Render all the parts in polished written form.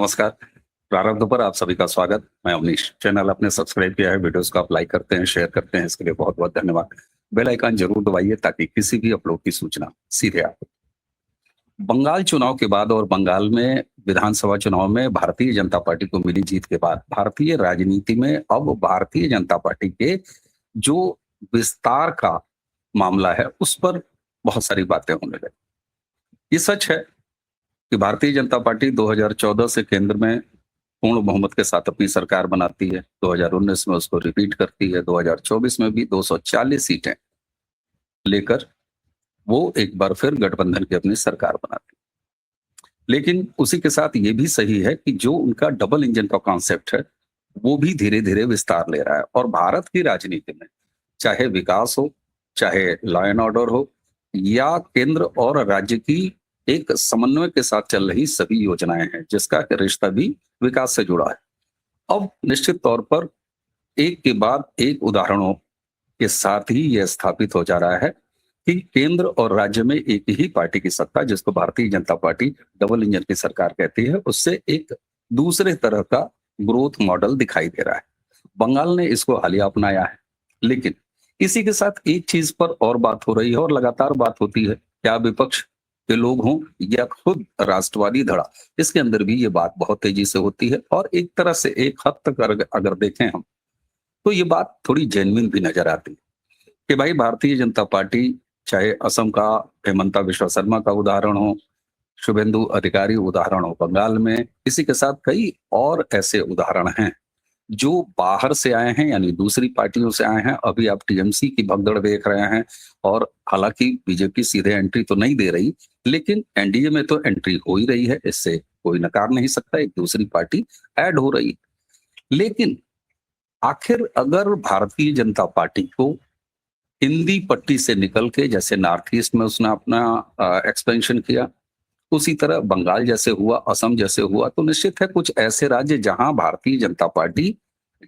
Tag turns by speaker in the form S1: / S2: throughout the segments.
S1: नमस्कार। प्रारंभ पर आप सभी का स्वागत। मैं अवनीश। चैनल आपने सब्सक्राइब किया है, वीडियोस को आप लाइक करते हैं, शेयर करते हैं, इसके लिए बहुत-बहुत धन्यवाद। बेल आइकन जरूर दबाइए ताकि किसी भी अपलोड की सूचना सीधे आपको। बंगाल चुनाव के बाद और बंगाल में विधानसभा चुनाव में भारतीय जनता पार्टी को मिली जीत के बाद भारतीय राजनीति में अब भारतीय जनता पार्टी के जो विस्तार का मामला है, उस पर बहुत सारी बातें होने लगी। ये सच है कि भारतीय जनता पार्टी 2014 से केंद्र में पूर्ण बहुमत के साथ अपनी सरकार बनाती है, 2019 में उसको रिपीट करती है, 2024 में भी 240 सीटें लेकर वो एक बार फिर गठबंधन की अपनी सरकार बनाती है। लेकिन उसी के साथ ये भी सही है कि जो उनका डबल इंजन का कॉन्सेप्ट है, वो भी धीरे धीरे विस्तार ले रहा है और भारत की राजनीति में चाहे विकास हो, चाहे लॉ एंड ऑर्डर हो, या केंद्र और राज्य की एक समन्वय के साथ चल रही सभी योजनाएं हैं, जिसका रिश्ता भी विकास से जुड़ा है। अब निश्चित तौर पर एक के बाद एक उदाहरणों के साथ ही यह स्थापित हो जा रहा है कि केंद्र और राज्य में एक ही पार्टी की सत्ता, जिसको Bharatiya Janata party double engine की सरकार कहती है, उससे एक दूसरे तरह का ग्रोथ मॉडल दिखाई दे रहा है। बंगाल ने इसको हालिया अपनाया है, लेकिन इसी के साथ एक चीज पर और बात हो रही है और लगातार बात होती है, क्या विपक्ष के लोग हों या खुद राष्ट्रवादी धड़ा, इसके अंदर भी ये बात बहुत तेजी से होती है और एक तरह से एक हद तक अगर देखें हम, तो ये बात थोड़ी जेन्युइन भी नजर आती है कि भाई भारतीय जनता पार्टी, चाहे असम का हेमंता विश्व शर्मा का उदाहरण हो, शुभेंदु अधिकारी उदाहरण हो बंगाल में, इसी के साथ कई और ऐसे उदाहरण हैं जो बाहर से आए हैं, यानी दूसरी पार्टियों से आए हैं। अभी आप टीएमसी की भगदड़ देख रहे हैं और हालांकि बीजेपी सीधे एंट्री तो नहीं दे रही, लेकिन एनडीए में तो एंट्री हो ही रही है, इससे कोई नकार नहीं सकता, एक दूसरी पार्टी ऐड हो रही है। लेकिन आखिर अगर भारतीय जनता पार्टी को हिंदी पट्टी से निकल के, जैसे नॉर्थ ईस्ट में उसने अपना एक्सपेंशन किया, उसी तरह बंगाल जैसे हुआ, असम जैसे हुआ, तो निश्चित है कुछ ऐसे राज्य जहां भारतीय जनता पार्टी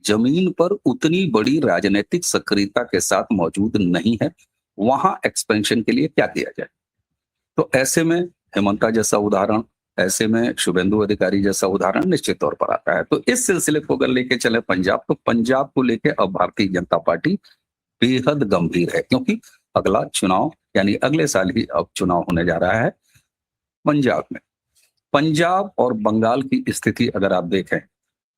S1: जमीन पर उतनी बड़ी राजनीतिक सक्रियता के साथ मौजूद नहीं है, वहां एक्सपेंशन के लिए क्या किया जाए। तो ऐसे में हेमंता जैसा उदाहरण, ऐसे में शुभेंदु अधिकारी जैसा उदाहरण निश्चित तौर पर आता है। तो इस सिलसिले को अगर लेके चले पंजाब, तो पंजाब को लेके अब भारतीय जनता पार्टी बेहद गंभीर है, क्योंकि अगला चुनाव यानी अगले साल ही अब चुनाव होने जा रहा है पंजाब में। पंजाब और बंगाल की स्थिति अगर आप देखें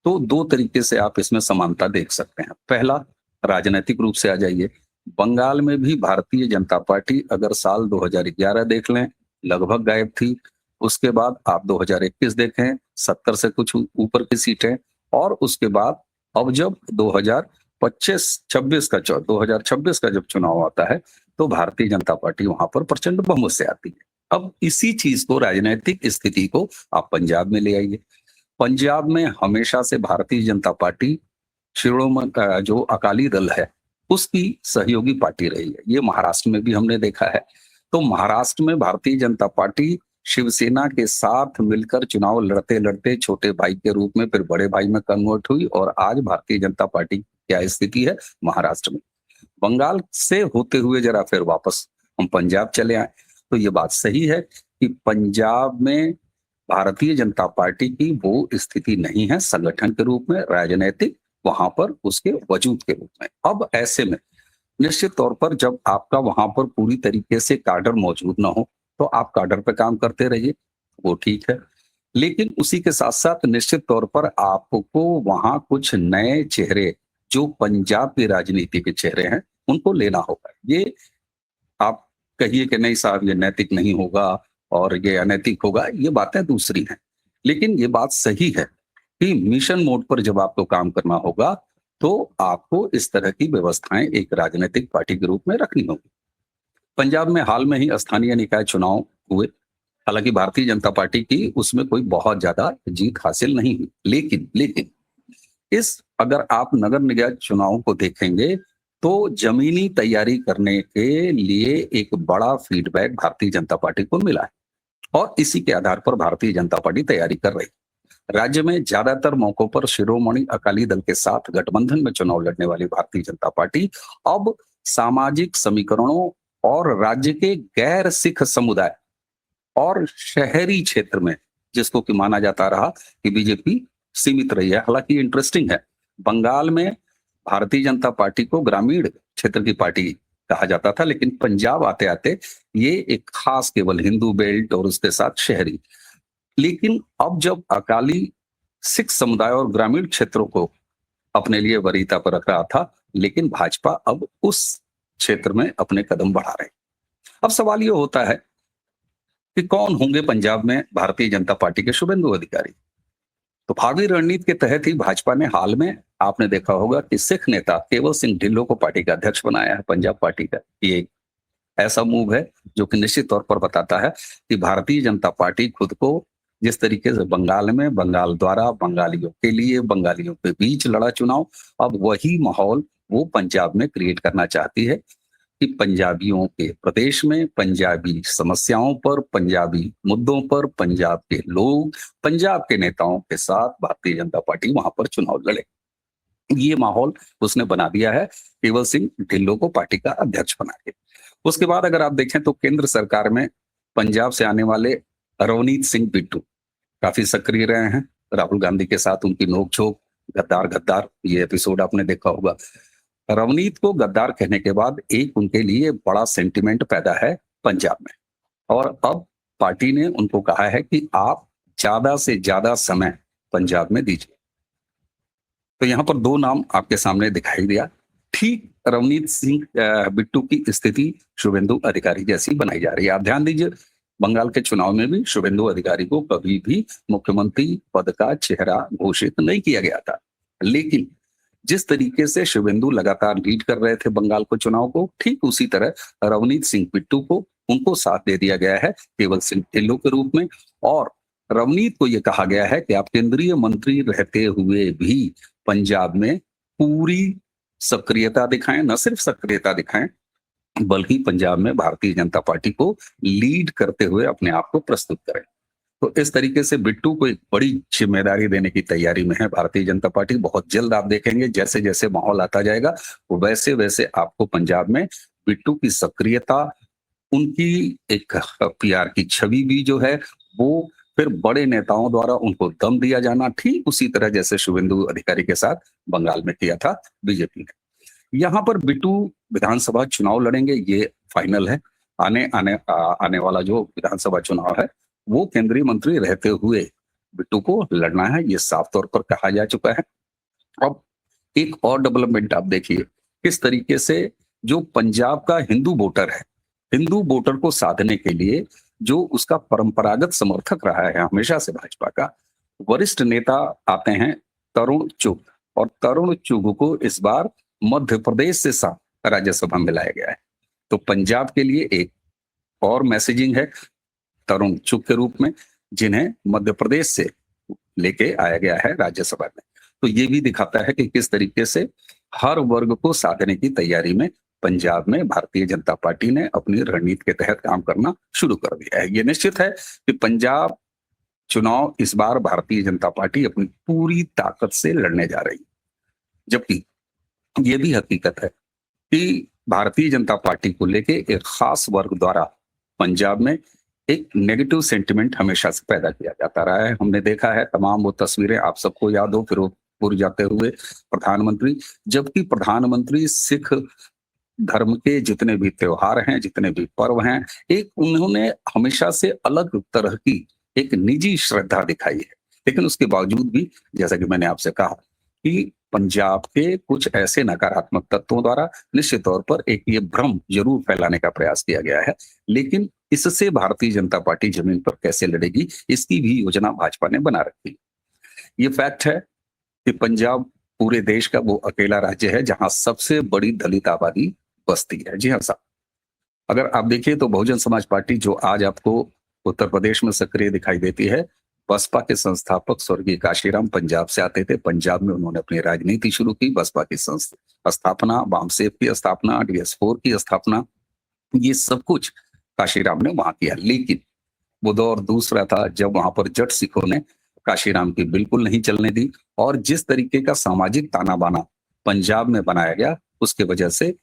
S1: तो दो तरीके से आप इसमें समानता देख सकते हैं। पहला, राजनीतिक रूप से आ जाइए। बंगाल में भी भारतीय जनता पार्टी अगर साल 2011 देख लें, लगभग गायब थी। उसके बाद आप 2021 देखें, 70 से कुछ ऊपर की सीटें, और उसके बाद अब जब 2026 का जब चुनाव आता है, तो भारतीय जनता पार्टी वहां पर प्रचंड बहुमत से आती है। अब इसी चीज को, राजनीतिक स्थिति को आप पंजाब में ले आइए। पंजाब में हमेशा से भारतीय जनता पार्टी शिरोमणि जो अकाली दल है, उसकी सहयोगी पार्टी रही है। ये महाराष्ट्र में भी हमने देखा है। तो महाराष्ट्र में भारतीय जनता पार्टी शिवसेना के साथ मिलकर चुनाव लड़ते लड़ते छोटे भाई के रूप में फिर बड़े भाई में कन्वर्ट हुई, और आज भारतीय जनता पार्टी की क्या स्थिति है महाराष्ट्र में। बंगाल से होते हुए जरा फिर वापस हम पंजाब चले आए, तो ये बात सही है कि पंजाब में भारतीय जनता पार्टी की वो स्थिति नहीं है संगठन के रूप में, राजनीतिक वहां पर उसके वजूद के रूप में। अब ऐसे में निश्चित तौर पर जब आपका वहां पर पूरी तरीके से काडर मौजूद ना हो, तो आप काडर पे काम करते रहिए, वो ठीक है। लेकिन उसी के साथ साथ निश्चित तौर पर आपको वहां कुछ नए चेहरे, जो पंजाब की राजनीति के चेहरे हैं, उनको लेना होगा। ये आप कहिए कि नहीं साहब ये नैतिक नहीं होगा और ये अनैतिक होगा, ये बातें दूसरी हैं। लेकिन ये बात सही है कि मिशन मोड पर जब आपको काम करना होगा, तो आपको इस तरह की व्यवस्थाएं एक राजनीतिक पार्टी के रूप में रखनी होगी। पंजाब में हाल में ही स्थानीय निकाय चुनाव हुए, हालांकि भारतीय जनता पार्टी की उसमें कोई बहुत ज्यादा जीत हासिल नहीं हुई, लेकिन इस अगर आप नगर निकाय चुनाव को देखेंगे, तो जमीनी तैयारी करने के लिए एक बड़ा फीडबैक भारतीय जनता पार्टी को मिला है और इसी के आधार पर भारतीय जनता पार्टी तैयारी कर रही है। राज्य में ज्यादातर मौकों पर शिरोमणि अकाली दल के साथ गठबंधन में चुनाव लड़ने वाली भारतीय जनता पार्टी अब सामाजिक समीकरणों और राज्य के गैर सिख समुदाय और शहरी क्षेत्र में जिसको कि माना जाता रहा कि बीजेपी सीमित रही है। हालांकि इंटरेस्टिंग है, बंगाल में भारतीय जनता पार्टी को ग्रामीण क्षेत्र की पार्टी कहा जाता था, लेकिन पंजाब आते आते ये एक खास केवल हिंदू बेल्ट और उसके साथ शहरी। लेकिन अब जब अकाली सिख समुदाय और ग्रामीण क्षेत्रों को अपने लिए वरीयता पर रख रहा था, लेकिन भाजपा अब उस क्षेत्र में अपने कदम बढ़ा रहे। अब सवाल ये होता है कि कौन होंगे पंजाब में भारतीय जनता पार्टी के शुभेंदु अधिकारी। तो भावी रणनीति के तहत ही भाजपा ने हाल में आपने देखा होगा कि सिख नेता केवल सिंह ढिल्लों को पार्टी का अध्यक्ष बनाया है पंजाब पार्टी का। ये ऐसा मूव है जो कि निश्चित तौर पर बताता है कि भारतीय जनता पार्टी खुद को जिस तरीके से बंगाल में बंगाल द्वारा बंगालियों के लिए बंगालियों के बीच लड़ा चुनाव, अब वही माहौल वो पंजाब में क्रिएट करना चाहती है कि पंजाबियों के प्रदेश में पंजाबी समस्याओं पर, पंजाबी मुद्दों पर पंजाब के लोग, पंजाब के नेताओं के साथ भारतीय जनता पार्टी वहां पर चुनाव लड़े। ये माहौल उसने बना दिया है केवल सिंह ढिल्लों को पार्टी का अध्यक्ष बना के। उसके बाद अगर आप देखें तो केंद्र सरकार में पंजाब से आने वाले रवनीत सिंह बिट्टू काफी सक्रिय रहे हैं। राहुल गांधी के साथ उनकी नोकझोंक, गद्दार गद्दार, ये एपिसोड आपने देखा होगा। रवनीत को गद्दार कहने के बाद एक उनके लिए बड़ा सेंटिमेंट पैदा है पंजाब में, और अब पार्टी ने उनको कहा है कि आप ज्यादा से ज्यादा समय पंजाब में दीजिए। तो यहां पर दो नाम आपके सामने दिखाई दिया। ठीक रवनीत सिंह बिट्टू की स्थिति शुभेंदु अधिकारी जैसी बनाई जा रही है। आप ध्यान दीजिए, बंगाल के चुनाव में भी शुभेंदु अधिकारी को कभी भी मुख्यमंत्री पद का चेहरा घोषित नहीं किया गया था, लेकिन जिस तरीके से शुभेंदु लगातार लीड कर रहे थे बंगाल को चुनाव को, ठीक उसी तरह रवनीत सिंह बिट्टू को उनको साथ दे दिया गया है केवल सिंह ढिल्लों के रूप में। और रवनीत को यह कहा गया है कि आप केंद्रीय मंत्री रहते हुए भी पंजाब में पूरी सक्रियता दिखाएं, न सिर्फ सक्रियता दिखाएं बल्कि पंजाब में भारतीय जनता पार्टी को लीड करते हुए अपने आप को प्रस्तुत करें। तो इस तरीके से बिट्टू को एक बड़ी जिम्मेदारी देने की तैयारी में है भारतीय जनता पार्टी। बहुत जल्द आप देखेंगे जैसे जैसे माहौल आता जाएगा वैसे वैसे आपको पंजाब में बिट्टू की सक्रियता, उनकी एक पीआर की छवि भी जो है वो, फिर बड़े नेताओं द्वारा उनको दम दिया जाना, ठीक उसी तरह जैसे शुभेंदु अधिकारी के साथ बंगाल में किया था बीजेपी ने। यहाँ पर बिट्टू विधानसभा चुनाव लड़ेंगे, ये फाइनल है। आने वाला जो विधानसभा चुनाव है वो केंद्रीय मंत्री रहते हुए बिट्टू को लड़ना है, ये साफ तौर पर कहा जा चुका है। अब एक और डेवलपमेंट आप देखिए किस तरीके से जो पंजाब का हिंदू वोटर है, हिंदू वोटर को साधने के लिए जो उसका परंपरागत समर्थक रहा है हमेशा से भाजपा का, वरिष्ठ नेता आते हैं तरुण चुग, और तरुण चुग को इस बार मध्य प्रदेश से राज्यसभा में लाया गया है। तो पंजाब के लिए एक और मैसेजिंग है तरुण चुग के रूप में, जिन्हें मध्य प्रदेश से लेके आया गया है राज्यसभा में। तो ये भी दिखाता है कि किस तरीके से हर वर्ग को साधने की तैयारी में पंजाब में भारतीय जनता पार्टी ने अपनी रणनीति के तहत काम करना शुरू कर दिया है। ये निश्चित है कि पंजाब चुनाव इस बार भारतीय जनता पार्टी अपनी पूरी ताकत से लड़ने जा रही है, जबकि ये भी हकीकत है कि भारतीय जनता पार्टी को लेके एक खास वर्ग द्वारा पंजाब में एक नेगेटिव सेंटिमेंट हमेशा से पैदा किया जाता रहा है। हमने देखा है तमाम वो तस्वीरें, आप सबको याद हो फिरोजपुर जाते हुए प्रधानमंत्री, जबकि प्रधानमंत्री सिख धर्म के जितने भी त्योहार हैं, जितने भी पर्व हैं, एक उन्होंने हमेशा से अलग तरह की एक निजी श्रद्धा दिखाई है। लेकिन उसके बावजूद भी जैसा कि मैंने आपसे कहा कि पंजाब के कुछ ऐसे नकारात्मक तत्वों द्वारा निश्चित तौर पर एक ये भ्रम जरूर फैलाने का प्रयास किया गया है, लेकिन इससे भारतीय जनता पार्टी जमीन पर कैसे लड़ेगी इसकी भी योजना भाजपा ने बना रखी। ये फैक्ट है कि पंजाब पूरे देश का वो अकेला राज्य है जहां सबसे बड़ी दलित आबादी बसती है। जी हाँ साहब, अगर आप देखिए तो बहुजन समाज पार्टी जो आज आपको उत्तर प्रदेश में सक्रिय दिखाई देती है, बसपा के संस्थापक स्वर्गीय काशीराम पंजाब से आते थे। पंजाब में उन्होंने अपनी राजनीति शुरू की, बसपा की स्थापना, वामसेफ की स्थापना, DS4 की स्थापना, ये सब कुछ काशीराम ने वहां किया। लेकिन वो दौर दूसरा था जब वहां पर जट सिखों ने काशीराम की बिल्कुल नहीं चलने दी, और जिस तरीके का सामाजिक ताना बाना पंजाब में बनाया गया उसके वजह से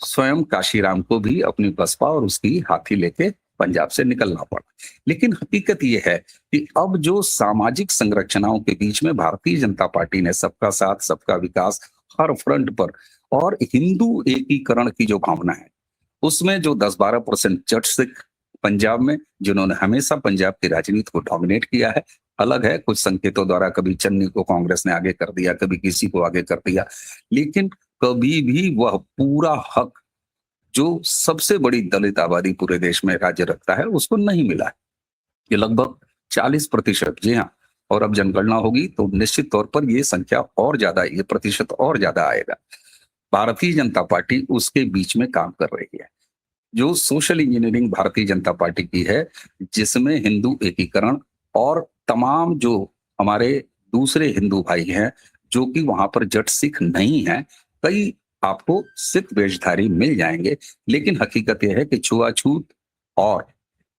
S1: स्वयं काशीराम को भी अपनी बसपा और उसकी हाथी लेके पंजाब से निकलना पड़ा। लेकिन हकीकत यह है कि अब जो सामाजिक संरचनाओं के बीच में भारतीय जनता पार्टी ने सबका साथ सबका विकास हर फ्रंट पर और हिंदू एकीकरण की जो भावना है, उसमें जो 10-12% जट सिख पंजाब में, जिन्होंने हमेशा पंजाब की राजनीति को डोमिनेट किया है। अलग है कुछ संकेतों द्वारा, कभी चन्नी को कांग्रेस ने आगे कर दिया, कभी किसी को आगे कर दिया, लेकिन कभी भी वह पूरा हक जो सबसे बड़ी दलित आबादी पूरे देश में राज्य रखता है उसको नहीं मिला है। ये लगभग 40%, जी हाँ। और अब जनगणना होगी तो निश्चित तौर पर ये संख्या और ज्यादा, ये प्रतिशत और ज्यादा आएगा। भारतीय जनता पार्टी उसके बीच में काम कर रही है। जो social engineering Bharatiya Janata party की है, जिसमें हिंदू एकीकरण और तमाम जो हमारे दूसरे हिंदू भाई हैं, जो कि वहां पर जट सिख नहीं है, कई आपको सिख वेशधारी मिल जाएंगे, लेकिन हकीकत यह है कि छुआछूत और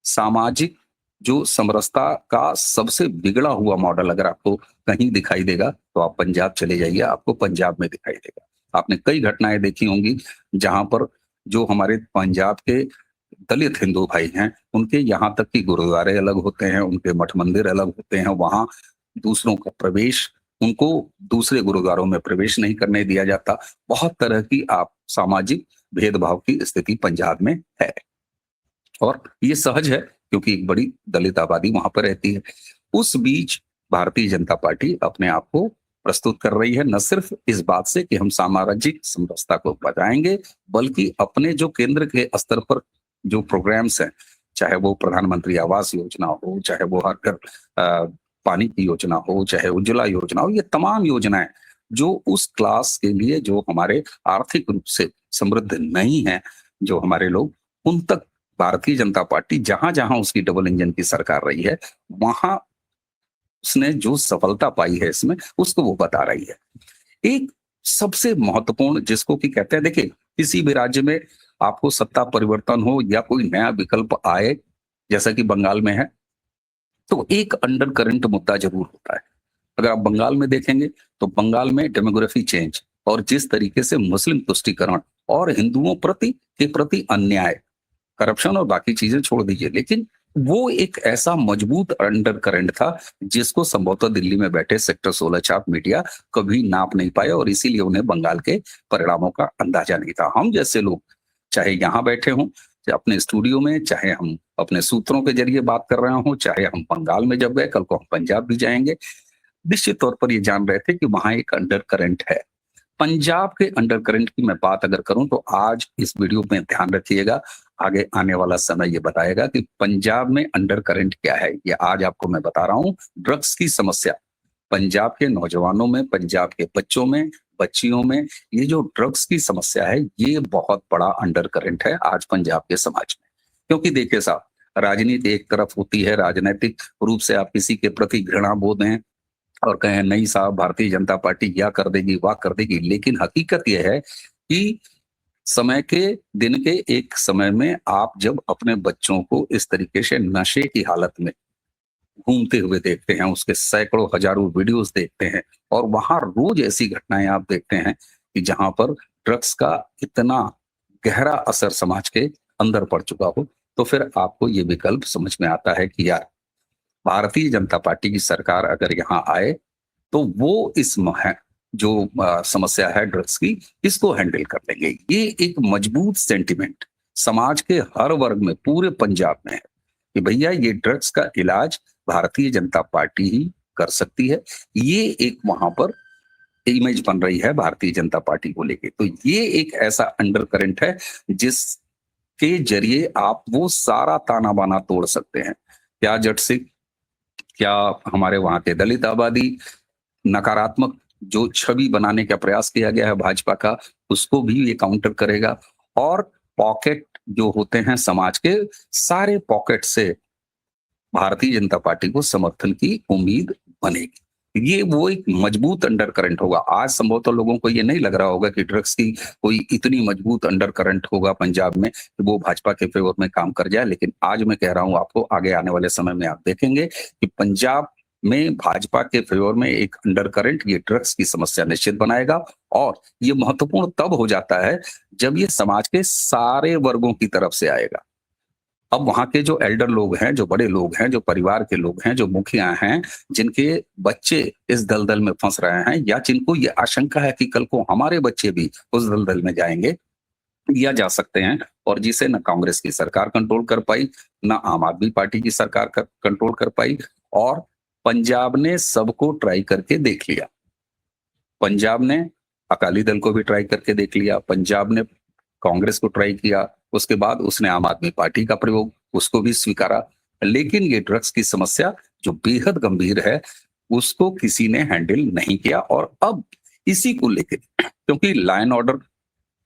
S1: सामाजिक जो समरसता का सबसे बिगड़ा हुआ मॉडल अगर आपको कहीं दिखाई देगा तो आप पंजाब चले जाइए, आपको पंजाब में दिखाई देगा। आपने कई घटनाएं देखी होंगी जहां पर जो हमारे पंजाब के दलित हिंदू भाई हैं, उनके यहाँ तक कि गुरुद्वारे अलग होते हैं, उनके मठ मंदिर अलग होते हैं, वहां दूसरों का प्रवेश, उनको दूसरे गुरुद्वारों में प्रवेश नहीं करने दिया जाता। बहुत तरह की आप सामाजिक भेदभाव की स्थिति पंजाब में है और ये सहज है क्योंकि एक बड़ी दलित आबादी वहां पर रहती है। उस बीच भारतीय जनता पार्टी अपने आप को प्रस्तुत कर रही है, न सिर्फ इस बात से कि हम सामाजिक समरसता को बचाएंगे, बल्कि अपने जो केंद्र के स्तर पर जो प्रोग्राम्स हैं, चाहे वो प्रधानमंत्री आवास योजना हो, चाहे वो हर घर पानी की योजना हो, चाहे उज्ज्वला योजना हो, ये तमाम योजनाएं जो उस क्लास के लिए जो हमारे आर्थिक रूप से समृद्ध नहीं है, जो हमारे लोग, उन तक भारतीय जनता पार्टी जहां जहां उसकी डबल इंजन की सरकार रही है, वहां उसने जो सफलता पाई है इसमें, उसको वो बता रही है। एक सबसे महत्वपूर्ण जिसको कि कहते हैं, देखिए किसी भी राज्य में आपको सत्ता परिवर्तन हो या कोई नया विकल्प आए, जैसा कि बंगाल में है, तो एक अंडर करंट मुद्दा जरूर होता है। अगर आप बंगाल में देखेंगे तो बंगाल में डेमोग्राफी चेंज और जिस तरीके से मुस्लिम तुष्टीकरण और हिंदुओं प्रति अन्याय, करप्शन और बाकी चीजें छोड़ दीजिए, लेकिन वो एक ऐसा मजबूत अंडर करंट था जिसको संभवतः दिल्ली में बैठे सेक्टर 16 छाप मीडिया कभी नाप नहीं पाया और इसीलिए उन्हें बंगाल के परिणामों का अंदाजा नहीं था। हम जैसे लोग चाहे यहाँ बैठे हों, चाहे अपने स्टूडियो में, चाहे हम अपने सूत्रों के जरिए बात कर रहे हों, चाहे हम बंगाल में जब गए, कल को हम पंजाब भी जाएंगे, निश्चित तौर पर ये जान रहे थे कि वहां एक अंडर करंट है। पंजाब के अंडर करंट की मैं बात अगर करूं तो आज इस वीडियो में ध्यान रखिएगा, आगे आने वाला समय ये बताएगा कि पंजाब में अंडर करंट क्या है। ये आज आपको मैं बता रहा हूं, ड्रग्स की समस्या पंजाब के नौजवानों में, पंजाब के बच्चों में, बच्चियों में, ये जो ड्रग्स की समस्या है, ये बहुत बड़ा अंडर करंट है आज पंजाब के समाज में। क्योंकि देखिए साहब, राजनीति एक तरफ होती है, राजनीतिक रूप से आप किसी के प्रति घृणा बोध हैं और कहें नहीं साहब भारतीय जनता पार्टी या कर देगी वाह कर देगी, लेकिन हकीकत यह है कि समय के दिन के एक समय में आप जब अपने बच्चों को इस तरीके से नशे की हालत में घूमते हुए देखते हैं, उसके सैकड़ों हजारों वीडियोस देखते हैं और वहां रोज ऐसी घटनाएं आप देखते हैं कि जहां पर ड्रग्स का इतना गहरा असर समाज के अंदर पड़ चुका हो, तो फिर आपको ये विकल्प समझ में आता है कि यार भारतीय जनता पार्टी की सरकार अगर यहाँ आए तो वो इस जो समस्या है ड्रग्स की, इसको हैंडल कर लेंगे। ये एक मजबूत सेंटिमेंट समाज के हर वर्ग में पूरे पंजाब में है कि भैया ये ड्रग्स का इलाज भारतीय जनता पार्टी ही कर सकती है। ये एक वहां पर इमेज बन रही है भारतीय जनता पार्टी को लेके। तो ये एक ऐसा अंडर करंट है जिसके जरिए आप वो सारा ताना बाना तोड़ सकते हैं। क्या जट सिख, क्या हमारे वहां के दलित आबादी, नकारात्मक जो छवि बनाने का प्रयास किया गया है भाजपा का, उसको भी ये काउंटर करेगा और पॉकेट जो होते हैं समाज के, सारे पॉकेट से भारतीय जनता पार्टी को समर्थन की उम्मीद बनेगी। ये वो एक मजबूत अंडर करंट होगा। आज संभवतः लोगों को ये नहीं लग रहा होगा कि ड्रग्स की कोई इतनी मजबूत अंडर करंट होगा पंजाब में कि वो भाजपा के फेवर में काम कर जाए, लेकिन आज मैं कह रहा हूं आपको, आगे आने वाले समय में आप देखेंगे कि पंजाब में भाजपा के फेवर में एक अंडर करंट ये ड्रग्स की समस्या निश्चित बनाएगा। और ये महत्वपूर्ण तब हो जाता है जब ये समाज के सारे वर्गों की तरफ से आएगा। अब वहां के जो एल्डर लोग हैं, जो बड़े लोग हैं, जो परिवार के लोग हैं, जो मुखिया हैं, जिनके बच्चे इस दलदल में फंस रहे हैं या जिनको ये आशंका है कि कल को हमारे बच्चे भी उस दलदल में जाएंगे या जा सकते हैं, और जिसे न कांग्रेस की सरकार कंट्रोल कर पाई, न आम आदमी पार्टी की सरकार कंट्रोल कर पाई, और पंजाब ने सबको ट्राई करके देख लिया। पंजाब ने अकाली दल को भी ट्राई करके देख लिया, पंजाब ने कांग्रेस को ट्राई किया, उसके बाद उसने आम आदमी पार्टी का प्रयोग उसको भी स्वीकारा। लेकिन ये ड्रग्स की समस्या जो बेहद गंभीर है, उसको किसी ने हैंडल नहीं किया। और अब इसी को लेकर, क्योंकि लॉ एंड ऑर्डर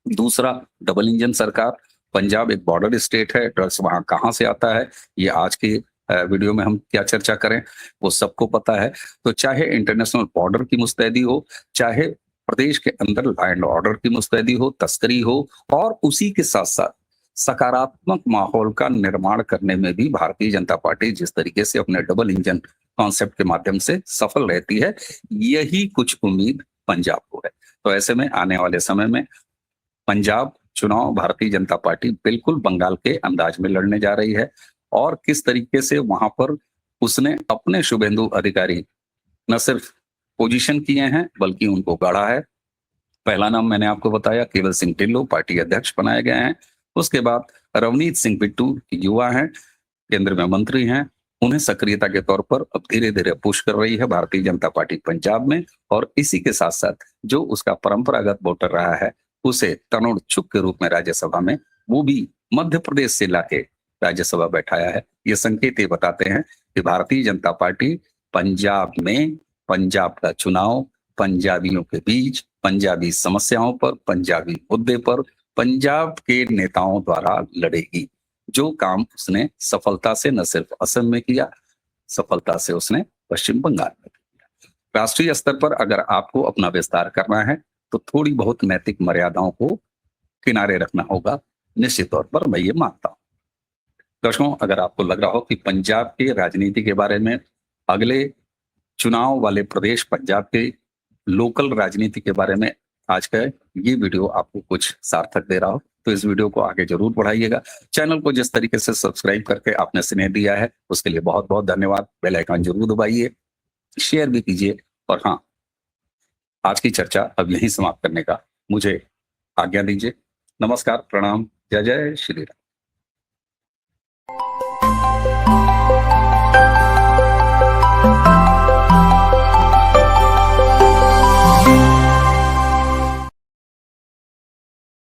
S1: दूसरा, डबल इंजन सरकार, पंजाब एक बॉर्डर स्टेट है, ड्रग्स वहां कहां से आता है ये आज के वीडियो में हम क्या चर्चा करें वो सबको पता है। तो चाहे इंटरनेशनल बॉर्डर की मुस्तैदी हो, चाहे प्रदेश के अंदर लॉ एंड ऑर्डर की मुस्तैदी हो, तस्करी हो, और उसी के साथ साथ सकारात्मक माहौल का निर्माण करने में भी भारतीय जनता पार्टी जिस तरीके से अपने डबल इंजन कॉन्सेप्ट के माध्यम से सफल रहती है, यही कुछ उम्मीद पंजाब को है। तो ऐसे में आने वाले समय में पंजाब चुनाव भारतीय जनता पार्टी बिल्कुल बंगाल के अंदाज में लड़ने जा रही है, और किस तरीके से वहां पर उसने अपने शुभेंदु अधिकारी न सिर्फ पोजीशन किए हैं बल्कि उनको गढ़ा है। पहला नाम मैंने आपको बताया, केवल सिंह ढिल्लों पार्टी अध्यक्ष बनाए गए हैं। उसके बाद रवनीत सिंह बिट्टू युवा हैं, केंद्र में मंत्री हैं, उन्हें सक्रियता के तौर पर अब धीरे धीरे पुश कर रही है भारतीय जनता पार्टी पंजाब में। और इसी के साथ साथ जो उसका परंपरागत वोटर रहा है उसे तनोड़ चुक के रूप में राज्यसभा में वो भी मध्य प्रदेश से लाके राज्यसभा बैठाया है। ये संकेत ये बताते हैं कि भारतीय जनता पार्टी पंजाब में पंजाब का चुनाव पंजाबियों के बीच पंजाबी समस्याओं पर, पंजाबी मुद्दे पर पंजाब के नेताओं द्वारा लड़ेगी। जो काम उसने सफलता से न सिर्फ असम में किया, सफलता से उसने पश्चिम बंगाल में किया। राष्ट्रीय स्तर पर अगर आपको अपना विस्तार करना है तो थोड़ी बहुत नैतिक मर्यादाओं को किनारे रखना होगा, निश्चित तौर पर मैं ये मानता हूं। दर्शकों, अगर आपको लग रहा हो कि पंजाब के राजनीति के बारे में, अगले चुनाव वाले प्रदेश पंजाब के लोकल राजनीति के बारे में आज का ये वीडियो आपको कुछ सार्थक दे रहा हो तो इस वीडियो को आगे जरूर बढ़ाइएगा। चैनल को जिस तरीके से सब्सक्राइब करके आपने स्नेह दिया है उसके लिए बहुत बहुत धन्यवाद। बेल आइकन जरूर दबाइए, शेयर भी कीजिए, और हाँ, आज की चर्चा अब यहीं समाप्त करने का मुझे आज्ञा दीजिए। नमस्कार, प्रणाम, जय जय श्री राम।